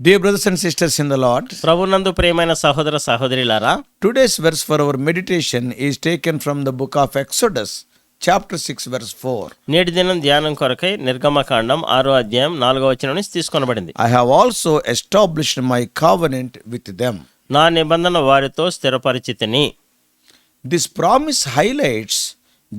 Dear brothers and sisters in the Lord, ప్రభునందు ప్రియమైన సహోదర సహోదరులారా, today's verse for our meditation is taken from the book of Exodus, chapter 6, verse 4. నేటి దినం ధ్యానం కొరకై నిర్గమకాండం 6వ అధ్యాయం 4వ వచనం నుంచి తీసుకొనబడింది. I have also established my covenant with them. నా నిబంధన వారితో స్థిరపరిచితిని. This promise highlights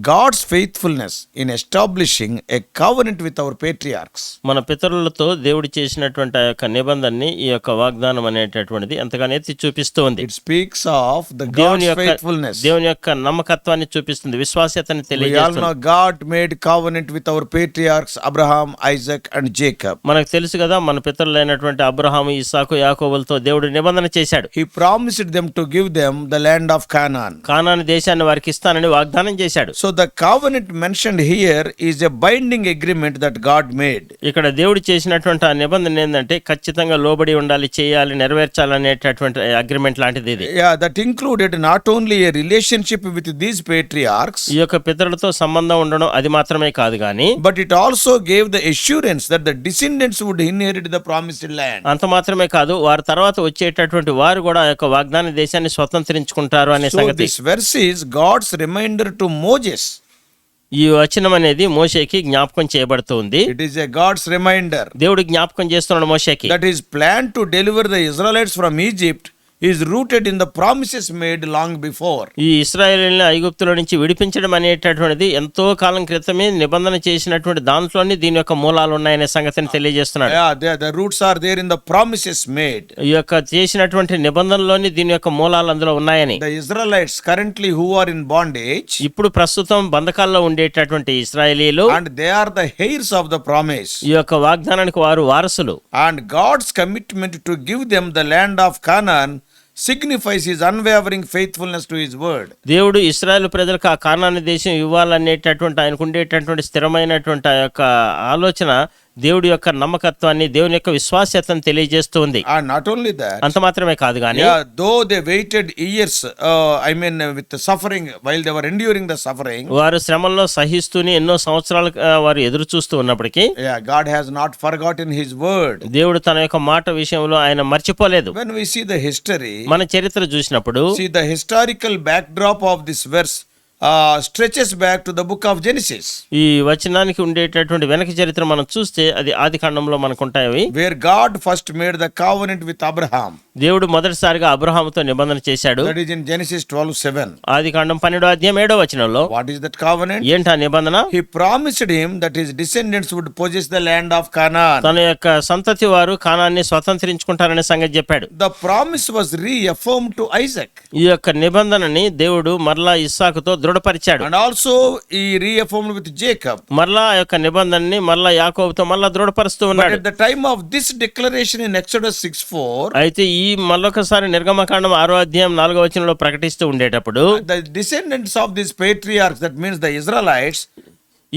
God's faithfulness in establishing a covenant with our patriarchs. మన పితరులతో దేవుడు చేసినటువంటి ఆ యొక్క నిబంధనని, ఈ యొక్క వాగ్దానం అనేటటువంటిది ఎంతగానో ఎత్తి చూపిస్తూ ఉంది. It speaks of the దేవుని God's faithfulness. దేవుని యొక్క నమ్మకత్వాన్ని చూపిస్తుంది, విశ్వాస్యతని We all తెలియజేస్తుంది. know God made covenant with our patriarchs Abraham, Isaac and Jacob. మనకు తెలుసు కదా, మన పితరులైనటువంటి అబ్రహాము, ఇస్సాకు, యాకోబులతో దేవుడు నిబంధన చేశాడు. He promised them to give them the land of Canaan. Canaan దేశాన్ని వారికి ఇస్తానని వాగ్దానం చేశాడు. So the covenant mentioned here is a binding agreement that God made. ఇక్కడ దేవుడు చేసినటువంటి ఆ నిబంధన ఏంటంటే ఖచ్చితంగా లోబడి ఉండాలి, చేయాలి, నెరవేర్చాలనేటటువంటి అగ్రిమెంట్ లాంటిది ఇది. Yeah, that included not only a relationship with these patriarchs, ఈ యొక్క పితరులతో సంబంధం ఉండడం అది మాత్రమే కాదు గాని, but it also gave the assurance that the descendants would inherit the promised land. అంత మాత్రమే కాదు, వారి తర్వాత వచ్చేటటువంటి వారు కూడా ఆ యొక్క వాగ్దాన దేశాన్ని స్వతంత్రించుకుంటారు అనే So సంగతి. this verse is God's reminder to Moses. ఈ వచనం అనేది మోషేకి జ్ఞాపకం చేయబడుతుంది. It is a God's reminder దేవుడు జ్ఞాపకం చేస్తున్నాడు మోషేకి. that his plan to deliver the Israelites from Egypt is rooted in the promises made long before. ఈ ఇశ్రాయేలుని ఐగుప్తులో నుంచి విడిపించడం అనేటటువంటిది ఎంతో కాలం క్రితమే నిబంధన చేసినటువంటి దాంట్లోనే దీని యొక్క మూలాలు ఉన్నాయనే సంగతిని తెలియజేస్తున్నాడు. Yeah, the roots are there in the promises made. ఈ యొక్క చేసినటువంటి నిబంధనలోని దీని యొక్క మూలాలు అందులో ఉన్నాయని. The Israelites currently who are in bondage, ఇప్పుడు ప్రస్తుతం బంధకాల్లో ఉండేటటువంటి ఇశ్రాయేలీలు, and they are the heirs of the promise. ఈ యొక్క వాగ్దానానికి వారు వారసులు. And God's commitment to give them the land of Canaan signifies his unwavering faithfulness to his word. దేవుడు ఇశ్రాయేలు ప్రజలకు ఆ కానాను దేశం ఇవ్వాలనేటటువంటి ఆయనకు ఉండేటటువంటి స్థిరమైనటువంటి ఆ యొక్క ఆలోచన దేవుడి యొక్క నమ్మకత్వాన్ని, దేవుని యొక్క విశ్వాస్యతను తెలియజేస్తూ ఉంది. And not only that, అంత మాత్రమే కాదు గాని, though they waited years, with the suffering, while they were enduring the suffering, వారు శ్రమల్లో సహిస్తూనే ఎన్నో సంవత్సరాలు వారు ఎదురు చూస్తూ ఉన్నప్పటికీ, God has not forgotten his word. దేవుడు తన యొక్క మాట విషయంలో ఆయన మర్చిపోలేదు. When we see the history, మన చరిత్ర చూసినప్పుడు, see the historical backdrop of this verse stretches back to the book of Genesis, ఈ వచనానికి ఉండేటటువంటి వెనక చరిత్ర మనం చూస్తే అది ఆది కాండంలో మనకు ఉంటాయి. where God first made the covenant with Abraham. దేవుడు మొదటిసారిగా అబ్రహాముతో నిబంధన చేశాడు. That is in Genesis 12:7. ఆది కాండం 12వ అధ్యాయం 7వ వచనంలో. What is that covenant? ఏంటా నిబంధన? He promised him that his descendants would possess the land of Canaan. తన యొక్క సంతతి వారు కానాన్ని స్వతంత్రించుకుంటారనే సంగతి చెప్పాడు. The promise was reaffirmed to Isaac. ఈ యొక్క నిబంధనని దేవుడు మరలా ఇస్సాకుతో దృఢపరిచాడు. And also he reaffirmed with Jacob. మరలా ఆ యొక్క నిబంధనని మరలా యాకోబుతో మరలా దృఢపరుస్తూ But ఉన్నాడు. at the time of this declaration in Exodus 6:4, అయితే ఈ మరొకసారి నిర్గమకాండం 6వ అధ్యాయం 4వ వచనంలో ప్రకటిస్తూ ఉండేటప్పుడు, the descendants of these patriarchs, that means the Israelites,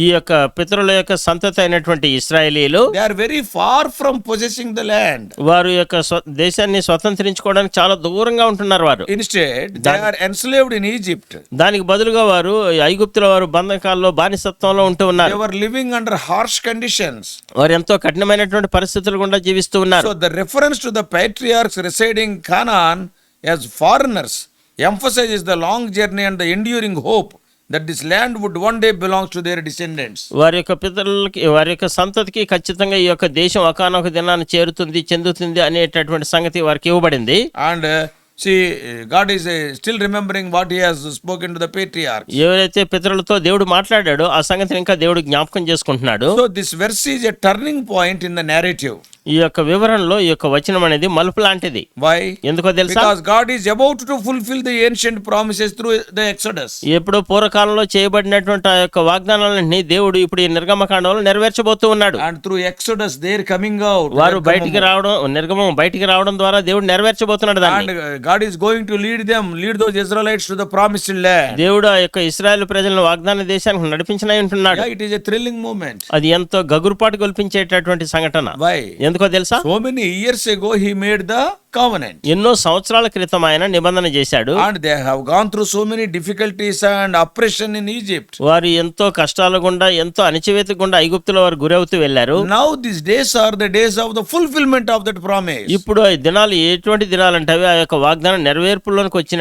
ఈ యొక్క పితరుల యొక్క సంతతి అయినటువంటి ఇశ్రాయేలీలు, they are very far from possessing the land. వారు యొక్క దేశాన్ని స్వతంత్రించుకోవడానికి చాలా దూరంగా ఉంటున్నారు. వారు Instead, they are enslaved in Egypt. దానికి బదులుగా వారు ఐగుప్తుల వారు బంధకాల్లో, బానిసత్వంలో ఉంటూ They ఉన్నారు. were living under harsh conditions. వారు ఎంతో కఠినమైనటువంటి పరిస్థితులు గుండా జీవిస్తూ ఉన్నారు. So the reference to the patriarchs residing in Canaan as foreigners emphasizes the long journey and the enduring hope that this land would one day belong to their descendants. వారి యొక్క పితరులకి, వారి యొక్క సంతతికి ఖచ్చితంగా ఈ యొక్క దేశం ఒకానొక దినాన్ని చెందుతుంది అనేటటువంటి సంగతి వారికి ఇవ్వబడింది. And see, God is still remembering what he has spoken to the patriarchs. ఎవరైతే పితరులతో దేవుడు మాట్లాడాడో ఆ సంగతిని ఇంకా దేవుడు జ్ఞాపకం చేసుకుంటున్నాడు. So this verse is a turning point in the narrative. ఈ యొక్క వివరణలో ఈ యొక్క వచనం అనేది మలుపు లాంటిది. Why? ఎందుకో తెలుసా? Because God is about to fulfill the ancient promises through the Exodus. ఎప్పుడో పూర్వకాలంలో చేయబడినటువంటి ఆ యొక్క వాగ్దానాలన్నీ దేవుడు ఇప్పుడు ఈ నిర్గమకాండంలో నెరవేర్చబోతూ ఉన్నాడు. And through Exodus they are coming out. వారు బయటికి రావడం, నిర్గమం బయటికి రావడం ద్వారా దేవుడు నెరవేర్చబోతున్నాడు దాన్ని. And God is going to lead those Israelites to the promised land. దేవుడు ఆ యొక్క ఇశ్రాయేలు ప్రజలను వాగ్దాన దేశానికి నడిపించనై ఉంటున్నాడు. Yeah, it is a thrilling moment. అది ఎంతో గగురుపాటు గొల్పించేటటువంటి సంఘటన. Why? ఎందుకో తెలుసా? So many years ago he made the covenant. ఎన్నో సంవత్సరాల క్రితం ఆయన నిబంధన చేశాడు. And they have gone through so many difficulties and oppression in Egypt. వారు ఎంతో కష్టాల గుండా ఎంతో అణచివేత గుండా ఐగుప్తులో వారు గురవుతూ వెళ్లారు. Now these days are the days of the fulfillment of that promise. ఇప్పుడు ఈ దినాలు ఎటువంటి దినాలంటే అవి ఆ యొక్క వాగ్దానం నెరవేర్పులోనికి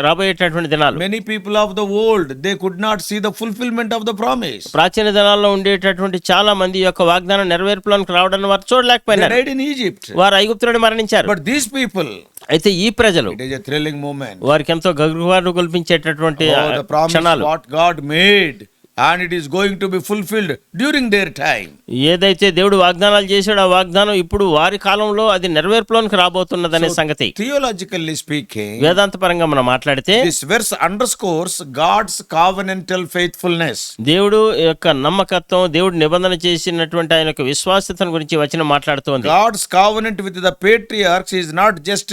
రాబోయేటటువంటి దినాలు. Many people of the world, they could not see the fulfillment of the promise. ప్రాచీన దినాల్లో ఉండేటటువంటి చాలా మంది యొక్క వాగ్దానం నెరవేర్పులోనికి రావడాన్ని వారు They చూడలేకపోయినారు. died in Egypt. వారు ఐగుప్తులోనే మరణించారు. But these people, అయితే ఈ ప్రజలు it is a thrilling moment. వారికి ఎంతో గగురువారు గొల్పించేటటువంటి Oh, the promise క్షణాలు. what God made, and it is going to be fulfilled during their time. ఏదైతే దేవుడు వాగ్దానాలు చేశాడో ఆ వాగ్దానం ఇప్పుడు వారి కాలంలో అది నెరవేర్పులోనికి రాబోతున్నదనే సంగతి. Theologically speaking, వేదాంతపరంగా మనం మాట్లాడితే this verse underscores God's covenantal faithfulness. దేవుడు యొక్క నమ్మకత్వం, దేవుడు నిబంధన చేసినటువంటి ఆయన యొక్క విశ్వాసతను గురించి వచనం మాట్లాడుతోంది. God's covenant with the patriarchs is not just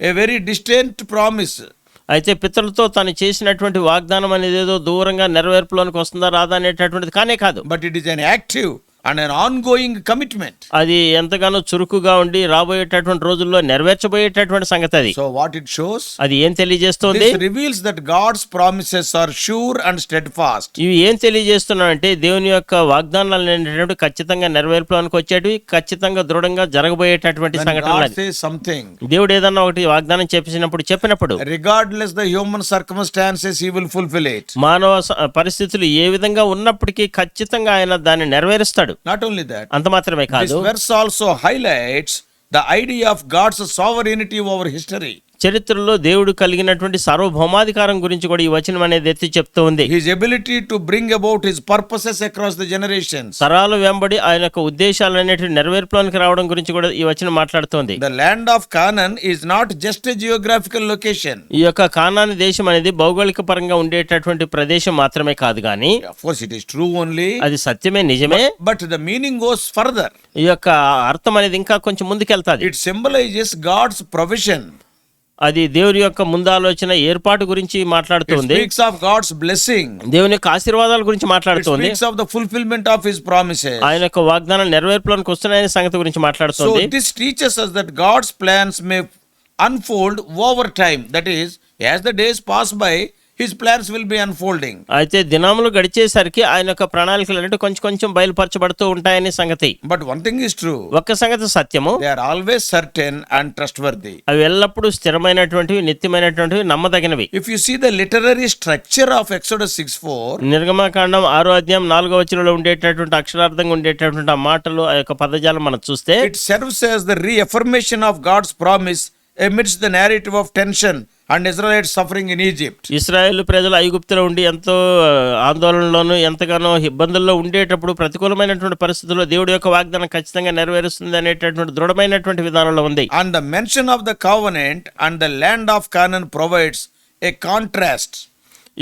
a very distant promise. అయితే పితరులతో తాను చేసినటువంటి వాగ్దానం అనేది ఏదో దూరంగా నెరవేర్పులోనికి వస్తుందా రాదా అనేటటువంటిది కానే కాదు. But it is an active and an ongoing commitment. అది ఎంతగానో చురుకుగా ఉండి రాబోయేటటువంటి రోజుల్లో నెరవేర్చబోయేటటువంటి సంగతి అది. So what it shows? అది ఏం తెలియజేస్తుంది? This reveals that God's promises are sure and steadfast. ఇవి ఏం తెలియజేస్తున్నాయంటే దేవుని యొక్క వాగ్దానాలు అనేటువంటి ఖచ్చితంగా నెరవేర్పులోనికి వచ్చేటివి, ఖచ్చితంగా దృఢంగా జరగబోయేటటువంటి When సంఘటనలు. God says something, దేవుడు ఏదన్నా ఒకటి వాగ్దానం చెప్పినప్పుడు regardless the human circumstances, he will fulfill it. మానవ పరిస్థితులు ఏ విధంగా ఉన్నప్పటికీ ఖచ్చితంగా ఆయన దాన్ని నెరవేరుస్తాడు. Not only that, అంత మాత్రమే this కాదు, verse also highlights the idea of God's sovereignty over history. చరిత్రలో దేవుడు కలిగినటువంటి సార్వభౌమాధికారం గురించి కూడా ఈ వచనం అనేది ఎత్తి చెప్తూ ఉంది. His ability to bring about his purposes across the generations. తరాలు వెంబడి ఆయన యొక్క ఉద్దేశాలు అనేటివి నెరవేర్పులోనికి రావడం గురించి కూడా ఈ వచనం మాట్లాడుతోంది. The land of Canaan is not just a geographical location. ఈ యొక్క కానాను దేశం అనేది భౌగోళిక పరంగా ఉండేటటువంటి ప్రదేశం మాత్రమే కాదు గాని, Of course it is true only, అది సత్యమే, నిజమే. but the meaning goes further. ఈ యొక్క అర్థం అనేది ఇంకా కొంచెం ముందుకెళ్తాది. It symbolizes God's provision. అది దేవుని యొక్క ముందాలోచన ఏర్పాటు గురించి It మాట్లాడుతుంది. speaks of God's blessing. దేవుని యొక్క ఆశీర్వాదాల గురించి It మాట్లాడుతుంది. speaks of the fulfillment of his promises. ఆయన యొక్క వాగ్దానాలు నెరవేర్పులోనికి వస్తున్నాయనే సంగతి గురించి So మాట్లాడుతుంది. this teaches us that God's plans may unfold over time. That is, as the days pass by, his plans will be unfolding. అయితే దినములు గడిచేసరికి ఆయన యొక్క ప్రణాళికలు అంటే కొంచెం కొంచెం బయలుపరచబడుతూ ఉంటాయనే సంగతి. But one thing is true. ఒక్క సంగతి సత్యము, They are always certain and trustworthy. అవి ఎల్లప్పుడూ స్థిరమైనటువంటివి, నిత్యమైనటువంటివి, నమ్మదగినవి. If you see the literary structure of Exodus 6:4, నిర్గమకాండం 6వ అధ్యాయం 4వ వచనంలో ఉండేటటువంటి అక్షరార్థంగా ఉండేటటువంటి ఆ మాటలు, ఆ యొక్క పదజాలం మనం చూస్తే, it serves as the reaffirmation of God's promise amidst the narrative of tension and Israelites suffering in Egypt. Israel ప్రజలు ఐగుప్తులో ఉండి ఎంతో ఆందోళనలోను ఎంతగానో ఇబ్బందుల్లో ఉండేటప్పుడు ప్రతికూలమైనటువంటి పరిస్థితుల్లో దేవుడి యొక్క వాగ్దానం ఖచ్చితంగా నెరవేరుస్తుంది అనేటటువంటి దృఢమైనటువంటి విధానంలో ఉంది. And the mention of the covenant and the land of Canaan provides a contrast.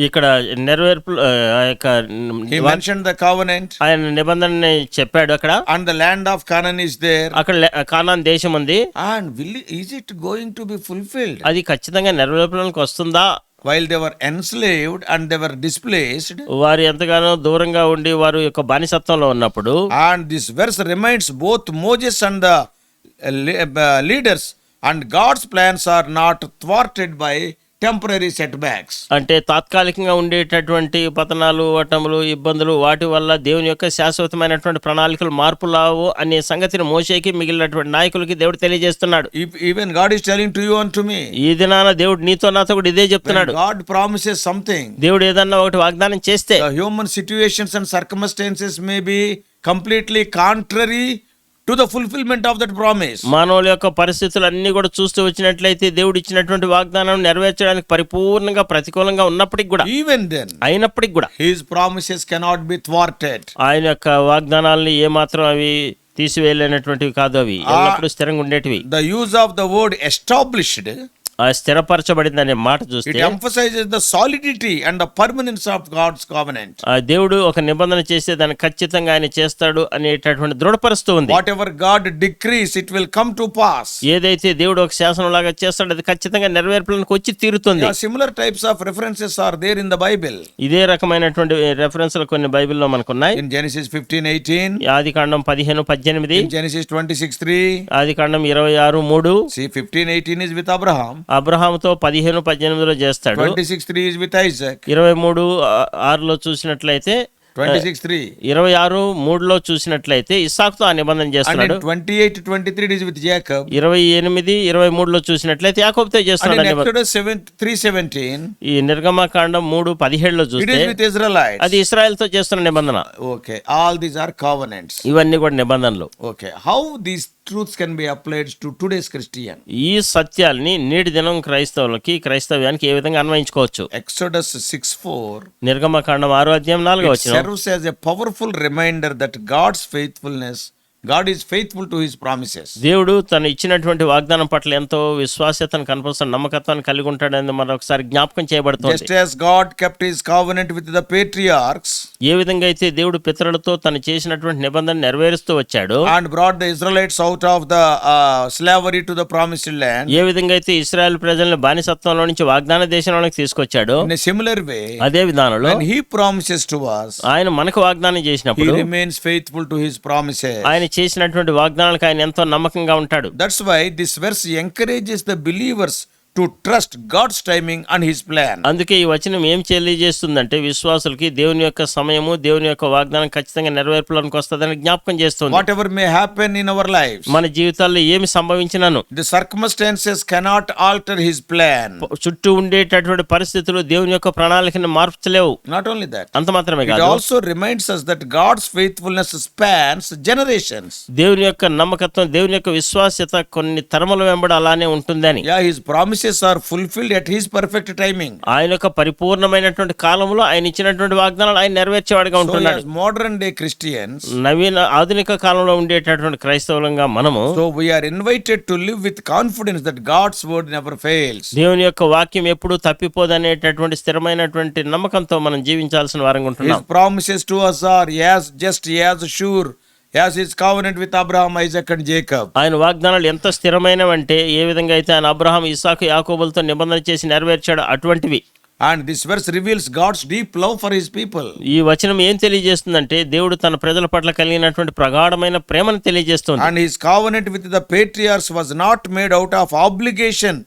ఇక్కడ నెరవేర్పు ఆ యొక్క He mentioned the covenant ఆయన నిబంధనని చెప్పాడు అక్కడ. and the land of Canaan is there. అక్కడ కానాన్ దేశం ఉంది. And is it going to be fulfilled? అది ఖచ్చితంగా నెరవేర్పులోకి వస్తుందా? While they were enslaved and they were displaced. వారు ఎంతగానో దూరంగా ఉండి వారు యొక్క బానిసత్వంలో ఉన్నప్పుడు, And this verse reminds both Moses and the leaders, and God's plans are not thwarted by temporary setbacks. అంటే తాత్కాలికంగా ఉండేటటువంటి పతనాలు, వటములు, ఇబ్బందులు, వాటి వల్ల దేవుని యొక్క శాశ్వతమైనటువంటి ప్రణాళికలు మార్పు లావు అనే సంగతిని మోషేకి మిగిలినటువంటి నాయకులకి దేవుడు తెలియజేస్తున్నాడు. Even God is telling to you and to me. ఈ దినాన దేవుడు నీతో నాతో కూడా ఇదే When చెప్తున్నాడు. God promises something, దేవుడు ఏదన్నా ఒకటి వాగ్దానం చేస్తే the human situations and circumstances may be completely contrary to the fulfillment of that promise. మానవుల యొక్క పరిస్థితులు అన్ని కూడా చూస్తూ వచ్చినట్లయితే దేవుడు ఇచ్చినటువంటి వాగ్దానం నెరవేర్చడానికి పరిపూర్ణంగా ప్రతికూలంగా ఉన్నప్పటికి కూడా, Even then, అయినప్పటికి కూడా his promises cannot be thwarted. ఆయన యొక్క వాగ్దానాలని ఏమాత్రం అవి తీసివేయలేనటువంటివి కాదు, అవి ఎల్లప్పుడూ స్థిరంగా ఉండేటివి. The use of the word established ఆ స్థిరపరచబడింది అనే మాట It చూస్తే emphasizes the solidity and the permanence of God's covenant. ఆ దేవుడు ఒక నిబంధన చేస్తే దాన్ని ఖచ్చితంగా ఆయన చేస్తాడు అనేటటువంటి దృఢపరుస్తూ ఉంది. Whatever God decrees, it will come to pass. ఏదైతే దేవుడు ఒక శాసనం లాగా చేస్తాడో అది ఖచ్చితంగా నెరవేర్పులకు వచ్చి తీరుతుంది. Yeah, similar types of references are there in the Bible. ఇదే రకమైనటువంటి రెఫరెన్స్లు కొన్ని బైబిల్లో మనకున్నాయి. In Genesis 15:18, ఆది కాండం 15:18, in Genesis 26:3. ఆది కాండం 26:3. See, 15:18 is with Abraham. అబ్రహాముతో 15:18 చేస్తాడు. 26:3 is with Isaac. 23:6 చూసినట్లయితే 26:3. 26:3 చూసినట్లయితే ఇస్సాకుతో ఆ నిబంధన And చేస్తున్నాడు. in 28:23 it is with Jacob. 28:23 చూసినట్లయితే యాకోబుతో And చేస్తున్నాడు in ఆ నిబంధన. Exodus 3:17, ఈ నిర్గమకాండం 3:17 it చూస్తే is with Israelites. అది ఇశ్రాయేలుతో చేస్తున్న నిబంధన. Okay, all these are covenants. ఇవన్నీ కూడా నిబంధనలు. Okay, how these truths can be applied to today's Christian? ఈ సత్యాల్ని నేటి దినం క్రైస్తవ్యానికి ఏ విధంగా అన్వయించుకోవచ్చు? Exodus 6:4 నిర్గమకాండం 6:4 serves as a powerful reminder that God is faithful to his promises. దేవుడు తను ఇచ్చినటువంటి వాగ్దానం పట్ల ఎంతో విశ్వాస్యతను కనపరుస్తున్న నమ్మకత్వాన్ని కలిగి ఉంటాడని మరొకసారి జ్ఞాపకం చేయబడుతుంది. Just as God kept his covenant with the patriarchs ఏ విధంగా అయితే దేవుడు పితరులతో తను చేసినటువంటి నిబంధన నెరవేరుస్తూ వచ్చాడు, and brought the Israelites out of the slavery to the promised land, ఏ విధంగా అయితే ఇశ్రాయేల్ ప్రజలను బానిసత్వంలో నుంచి వాగ్దాన దేశంలోకి తీసుకొచ్చాడు, in a similar way, అదే విధానంలో when he promises to us, ఆయన మనకు వాగ్దానం he చేసినప్పుడు remains faithful to his promises. ఆయన చేసినటువంటి వాగ్దానాలకు ఆయన ఎంతో నమ్మకంగా ఉంటాడు. That's why this verse encourages the believers to trust God's timing and his plan. అందుకే ఈ వచనం ఏం తెలియజేస్తుందంటే విశ్వాసులకి దేవుని యొక్క సమయము, దేవుని యొక్క వాగ్దానం ఖచ్చితంగా నెరవేర్పులోనికి వస్తుందని జ్ఞాపకం చేస్తుంది. Whatever may happen in our lives, మన జీవితాల్లో ఏమి సంభవించినను the circumstances cannot alter his plan. చుట్టూ ఉండేటటువంటి పరిస్థితులు దేవుని యొక్క ప్రణాళికను మార్చలేవు. Not only that, అంత మాత్రమే it కాదు, also reminds us that God's faithfulness spans generations. దేవుని యొక్క నమ్మకత్వం, దేవుని యొక్క విశ్వాస్యత కొన్ని తరముల వెంబడి అలానే ఉంటుందని. Yeah, his promises are fulfilled at his perfect timing. ఆయన యొక్క పరిపూర్ణమైనటువంటి కాలంలో ఆయన ఇచ్చినటువంటి వాగ్దానాలు ఆయన నెరవేర్చేవాడిగా So ఉంటున్నాడు. as modern day Christians, ఆధునిక కాలంలో ఉండేటటువంటి క్రైస్తవులంగా మనము so we are invited to live with confidence that God's word never fails. దేవుని యొక్క వాక్యం ఎప్పుడూ తప్పిపోదనేటటువంటి స్థిరమైనటువంటి నమ్మకంతో మనం జీవించాల్సిన వారంగా His ఉంటున్నాం. promises to us are just as sure as his covenant with Abraham, Isaac and Jacob. ఆయన వాగ్దానాలు ఎంత స్థిరమైనవంటే ఏ విధంగా అయితే ఆయన అబ్రహాం, ఇస్సాకు, యాకోబులతో నిబంధన చేసి నెరవేర్చాడు అటువంటివి. And this verse reveals God's deep love for his people. ఈ వచనం ఏం తెలియజేస్తుందంటే దేవుడు తన ప్రజల పట్ల కలిగినటువంటి ప్రగాఢమైన ప్రేమను తెలియజేస్తుంది. And his covenant with the patriarchs was not made out of obligation,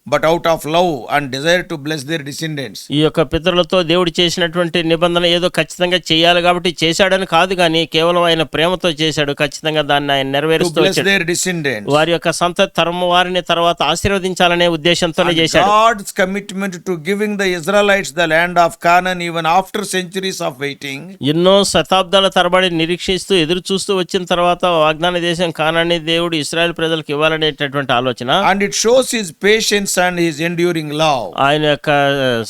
but out of love and desire to bless their descendants. ఈ యొక్క పితరులతో దేవుడు చేసినటువంటి నిబంధన ఏదో ఖచ్చితంగా చేయాలి కాబట్టి చేశాడని కాదు, కానీ కేవలం ఆయన ప్రేమతో చేశాడు. ఖచ్చితంగా దాన్ని ఆయన To నెరవేరుస్తూ bless వచ్చాడు. their descendants. వారి యొక్క సంతతి తరము వారిని తర్వాత ఆశీర్వదించాలనే ఉద్దేశంతోనే And చేశాడు. God's commitment to giving the Israelites the land of Canaan even after centuries of waiting. ఎన్నో శతాబ్దాల తరబడి నిరీక్షిస్తూ ఎదురు చూస్తూ వచ్చిన తర్వాత వాగ్దాన దేశం కానాన్ని దేవుడు ఇశ్రాయేల్ ప్రజలకు ఇవ్వాలనేటటువంటి ఆలోచన. And it shows his patience and his enduring love. ఆయన యొక్క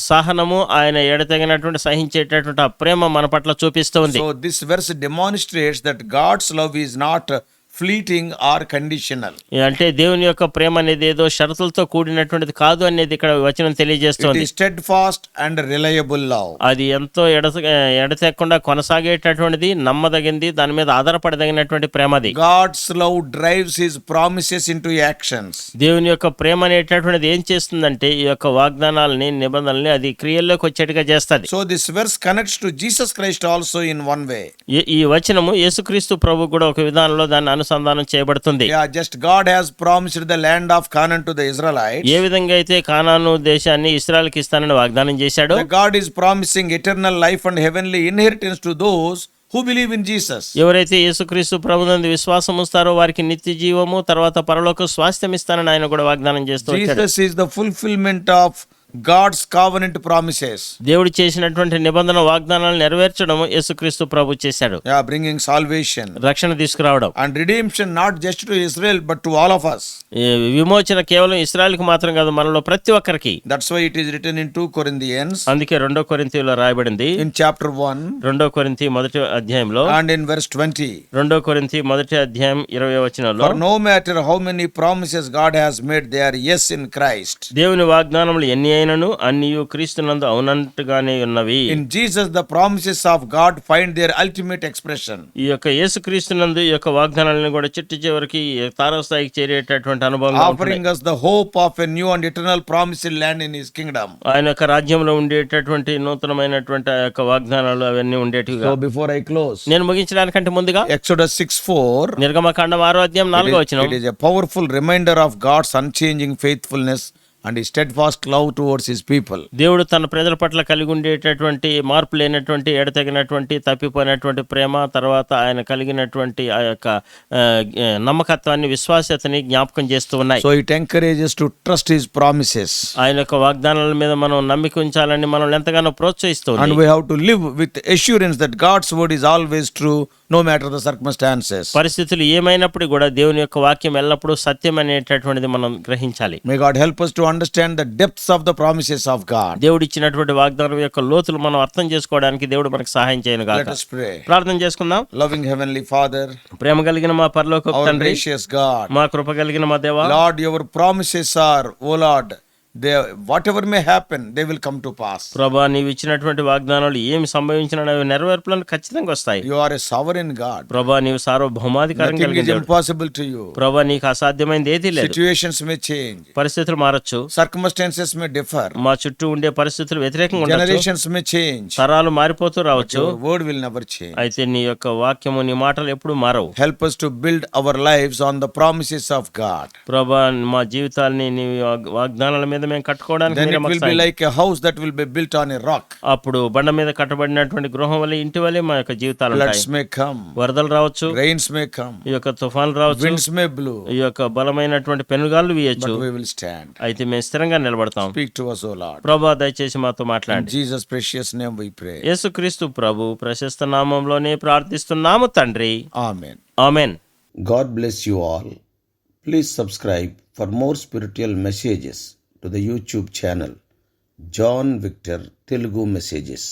సహనము, ఆయన ఎడతెగనటువంటి సహించేటటువంటి ఆ ప్రేమ మన పట్ల చూపిస్తుంది. So this verse demonstrates that God's love is not fleeting or conditional. అంటే దేవుని యొక్క ప్రేమ అనేది ఏదో షరతులతో కూడినటువంటిది కాదు అనేది ఇక్కడ వచనం It తెలియజేస్తుంది. is steadfast and reliable love. అది ఎంతో ఎడతెక్కకుండా కొనసాగేటటువంటిది, నమ్మదగింది, దాని మీద ఆధారపడదగినటువంటి ప్రేమ అది. God's love drives his promises into actions. దేవుని యొక్క ప్రేమ అనేటటువంటిది ఏం చేస్తుందంటే ఈ యొక్క వాగ్దానాలని, నిబంధనల్ని అది క్రియల్లోకి వచ్చేట్టుగా చేస్తుంది. So this verse connects to Jesus Christ also in one way. ఈ వచనము యేసుక్రీస్తు ప్రభు కూడా ఒక విధానంలో దాన్ని అనుసంధానం చేయబడుతుంది. Yeah, just God has promised the land of Canaan to the Israelites. ఏ విధంగా అయితే కానాను దేశాన్ని ఇశ్రాయేలుకి ఇస్తానని వాగ్దానం చేశాడో, God is promising eternal life and heavenly inheritance to those who believe in Jesus. ఎవరైతే యేసుక్రీస్తు ప్రభునందు విశ్వాసం ఉంచుతారో వారికి నిత్య జీవము, తర్వాత పరలోక స్వాస్థ్యం ఇస్తానని ఆయన కూడా వాగ్దానం చేస్తూ వచ్చాడు. Jesus is the fulfillment of God's covenant promises. దేవుడు చేసినటువంటి నిబంధన వాగ్దానాలను నెరవేర్చడం యేసుక్రీస్తు ప్రభు చేశాడు. Yeah, bringing salvation రక్షణ తీసుకురావడం and redemption not just to Israel but to all of us. ఈ విమోచన కేవలం ఇశ్రాయేలుకు మాత్రం కాదు, మనలో ప్రతి ఒక్కరికి. That's why it is written in 2 Corinthians అందుకే 2 కొరింథీయులో రాయబడింది in chapter 1 2 కొరింథీ మొదటి అధ్యాయంలో and in verse 20. 2 కొరింథీ మొదటి అధ్యాయం 20వ వచనంలో, For no matter how many promises God has made, they are yes in Christ. దేవుని వాగ్దానములు ఎన్ని అయినను అన్నియు క్రీస్తునందు అవునట్టుగానే ఉన్నవి. In Jesus the promises of God find their ultimate expression. ఈ యొక్క యేసుక్రీస్తునందు ఈ యొక్క వాగ్దానాలను కూడా చిట్ట చివరికి తారస్థాయికి చేరేటటువంటి అనుభవం, Offering us the hope of a new and eternal promised land in His kingdom. ఆయన యొక్క రాజ్యంలో ఉండేటటువంటి నూతనమైనటువంటి ఆ యొక్క వాగ్దానాలు అవన్నీ ఉండేటివి. So before I close, నేను ముగించడానికంటే ముందుగా Exodus 6:4. నిర్గమకాండం 6వ అధ్యాయం 4వ వచనం, It is a powerful reminder of God's unchanging faithfulness and His steadfast love towards His people. దేవుడు తన ప్రజల పట్ల కలిగి ఉండేటటువంటి మార్పు లేనటువంటి ఎడతగినటువంటి తప్పిపోయినటువంటి ప్రేమ, తర్వాత ఆయన కలిగినటువంటి ఆ యొక్క నమ్మకత్వాన్ని విశ్వాసతని జ్ఞాపకం చేస్తూ ఉన్నాయి. So it encourages to trust His promises. ఆయన యొక్క వాగ్దానాల మీద మనం నమ్మిక ఉంచాలని మనం ఎంతగానో ప్రోత్సహిస్తుంది. And we have to live with assurance that God's word is always true no matter the circumstances. పరిస్థితులు ఏమైనప్పుడు కూడా దేవుని యొక్క వాక్యం ఎల్లప్పుడూ సత్యం అనేటటువంటిది మనం గ్రహించాలి. May God help us to understand the depths of the promises of God. దేవుడు ఇచ్చినటువంటి వాగ్దానం యొక్క లోతులు మనం అర్థం చేసుకోవడానికి దేవుడు మనకు సహాయం చేయను Let గాక. us pray. ప్రార్థన చేసుకుందాం. Loving Heavenly Father, ప్రేమ కలిగిన మా పరలోకపు our తండ్రి, gracious God, మా కృప కలిగిన మా దేవా, Lord, your promises are, O Lord, they, whatever may happen, they will come to pass. ప్రభా నీవు ఇచ్చినటువంటి వాగ్దానాలు ఏమి సంభవించినా అవి నెరవేర్పులను ఖచ్చితంగా వస్తాయి. You are a sovereign God. ప్రభా నీవు సార్వభౌమాధికారం Nothing కలిగిన is దేవుడు. impossible to you. ప్రభా నీకు అసాధ్యమైనది ఏదీ లేదు. Situations may change. పరిస్థితులు మారచ్చు, Circumstances may differ. మా చుట్టూ ఉండే పరిస్థితులు వ్యతిరేకంగా ఉండొచ్చు, Generations may change. తరాలు మారిపోతూ రావచ్చు. Your word will never change. అయితే నీ యొక్క వాక్యము, నీ మాటలు ఎప్పుడు మారవు. Help us to build our lives on the promises of God. ప్రభా మా జీవితాల్ని నీ వాగ్దానాల మీద మేము కట్టుకోవడానికి Then it will be like a house that will be built on a rock. అప్పుడు బండ మీద కట్టబడినటువంటి గృహం వల్ల ఇంటి వల్లే మా యొక్క జీవితాలు ఉంటాయి. Floods may come. వరదలు రావచ్చు, Rains may come. ఈ యొక్క తుఫాన్లు రావచ్చు, Winds may blow. ఈ యొక్క బలమైనటువంటి పెనుగాళ్ళు వీయచ్చు. But we will stand. అయితే మేము స్థిరంగా నిలబడతాం. Speak to us, O Lord. ప్రభా దయచేసి మాతో In మాట్లాడండి. Jesus' precious name we pray. యేసుక్రీస్తు ప్రభు ప్రశస్త నామంలోనే ప్రార్థిస్తున్నాము తండ్రి. Amen. Amen. God bless you all. Please subscribe for more spiritual messages to the YouTube channel John Victor Telugu Messages.